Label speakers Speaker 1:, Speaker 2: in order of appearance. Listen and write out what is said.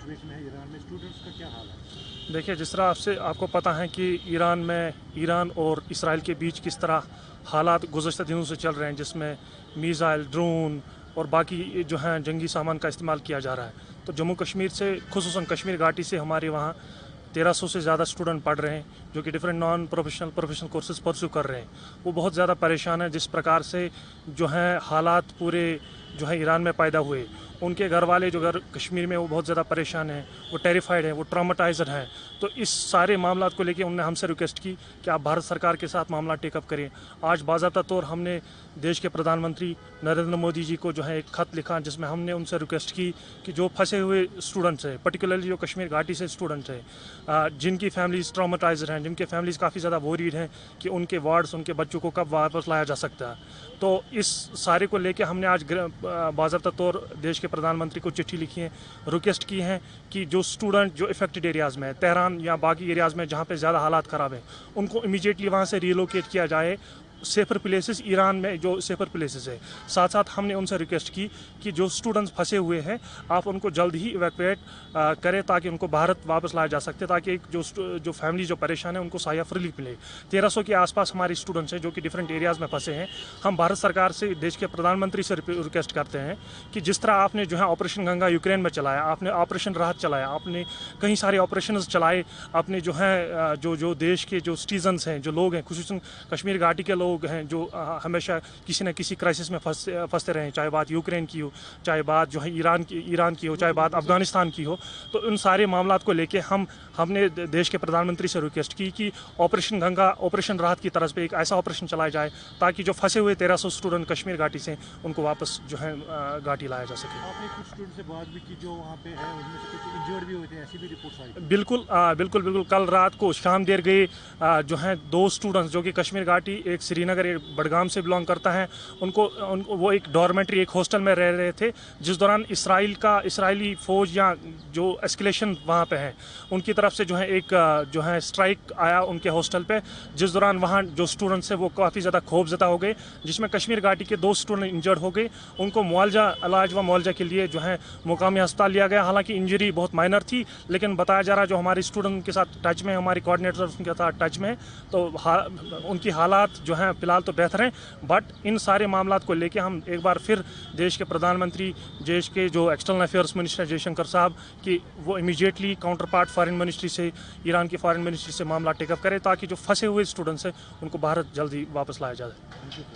Speaker 1: Situation है Iran में, students का क्या हाल है?
Speaker 2: देखिए, जिस तरह आपको पता है कि ईरान और इसराइल के बीच किस तरह हालात गुज़श्ता दिनों से चल रहे हैं, जिसमें मीज़ाइल, ड्रोन और बाकी जो हैं जंगी सामान का इस्तेमाल किया जा रहा है। तो जम्मू कश्मीर से, खुसूसन कश्मीर घाटी से हमारे वहाँ 1300 से ज़्यादा स्टूडेंट पढ़ रहे हैं, जो कि different non professional courses pursue कर रहे हैं। वो बहुत ज़्यादा परेशान है जिस प्रकार से जो हैं हालात पूरे जो है ईरान में पैदा हुए। उनके घर वाले जो घर कश्मीर में, वो बहुत ज़्यादा परेशान हैं, वो टेरिफाइड हैं, वो ट्रॉमेटाइज्ड हैं। तो इस सारे मामला को लेके उन्होंने हमसे रिक्वेस्ट की कि आप भारत सरकार के साथ मामला टेकअप करें। आज बाज़ाब्ता तौर हमने देश के प्रधानमंत्री नरेंद्र मोदी जी को जो है एक ख़त लिखा, जिसमें हमने उनसे रिक्वेस्ट की कि जो फंसे हुए स्टूडेंट्स हैं, पर्टिकुलरली जो कश्मीर घाटी से स्टूडेंट्स हैं, जिनकी फैमिलीज़ ट्रॉमेटाइज्ड हैं, जिनके फैमिलीज़ काफ़ी ज़्यादा वरीड हैं कि उनके वार्ड्स, उनके बच्चों को कब वापस लाया जा सकता है। तो इस सारे को लेके हमने आज बाज़ाब्ता तौर देश के प्रधानमंत्री को चिट्ठी लिखी है, रिक्वेस्ट की है कि जो स्टूडेंट जो इफेक्टेड एरियाज़ में, तेहरान या बाकी एरियाज़ में जहाँ पे ज़्यादा हालात ख़राब हैं, उनको इमीडिएटली वहाँ से रिलोकेट किया जाए सेफर प्लेसेस, ईरान में जो सेफर प्लेसेस है। साथ साथ हमने उनसे रिक्वेस्ट की कि जो स्टूडेंट्स फंसे हुए हैं, आप उनको जल्द ही इवैक्यूएट करें ताकि उनको भारत वापस लाया जा सकते, ताकि एक जो फैमिली जो परेशान है उनको साया रिलीफ मिले। 1300 के आसपास हमारे स्टूडेंट्स हैं जो कि डिफरेंट एरियाज़ में फंसे हैं। हम भारत सरकार से, देश के प्रधानमंत्री से रिक्वेस्ट करते हैं कि जिस तरह आपने जो है ऑपरेशन गंगा यूक्रेन में चलाया, आपने ऑपरेशन राहत चलाया, आपने कई सारे ऑपरेशन चलाए, आपने जो है जो देश के जो सिटीजन्स हैं, जो लोग हैं, खुसूसन कश्मीर घाटी के लोग हैं जो हमेशा किसी न किसी क्राइसिस में फंसते रहे, चाहे बात यूक्रेन की हो, चाहे बात जो है ईरान की हो, चाहे बात अफगानिस्तान की हो। तो उन सारे मामलों को लेके हमने देश के प्रधानमंत्री से रिक्वेस्ट की कि ऑपरेशन गंगा, ऑपरेशन राहत की तरफ पे एक ऐसा ऑपरेशन चलाया जाए ताकि जो फंसे हुए 1300 स्टूडेंट कश्मीर घाटी से, उनको वापस जो है घाटी लाया जा सके।
Speaker 1: आपने कुछ स्टूडेंट से बात भी की जो वहाँ पे है, उनमें से कुछ इंजर्ड भी हुए थे, ऐसी भी रिपोर्ट्स आई?
Speaker 2: बिल्कुल। कल रात को शाम देर गई जो हैं 2 स्टूडेंट्स जो कि कश्मीर घाटी, एक श्रीनगर, एक बडगाम से बिलोंग करता है, उनको वो एक डॉर्मेट्री, एक हॉस्टल में रह रहे थे, जिस दौरान इसराइली फ़ौज या जो एस्केलेशन वहाँ पे है, उनकी तरफ से जो है एक जो है स्ट्राइक आया उनके हॉस्टल पे, जिस दौरान वहाँ जो स्टूडेंट्स हैं वो काफ़ी ज़्यादा खौफज़दा हो गए, जिसमें कश्मीर घाटी के 2 स्टूडेंट इंजर्ड हो गए। उनको इलाज व मुआवजा के लिए जो है मुकामी अस्पताल लिया गया। हालांकि इंजरी बहुत माइनर थी, लेकिन बताया जा रहा जो हमारे स्टूडेंट के साथ टच में, हमारी कोऑर्डिनेटर उनके साथ टच में, तो उनकी हालात जो हैं फ़िलहाल तो बेहतर हैं। बट इन सारे मामलों को लेके हम एक बार फिर देश के प्रधानमंत्री, देश के जो एक्सटर्नल अफेयर्स मिनिस्टर जयशंकर साहब की, वो immediately counter part foreign ministry से, ईरान की फॉरेन मिनिस्ट्री से मामला टेकअप करें ताकि जो फंसे हुए स्टूडेंट्स हैं उनको भारत जल्दी वापस लाया जाए।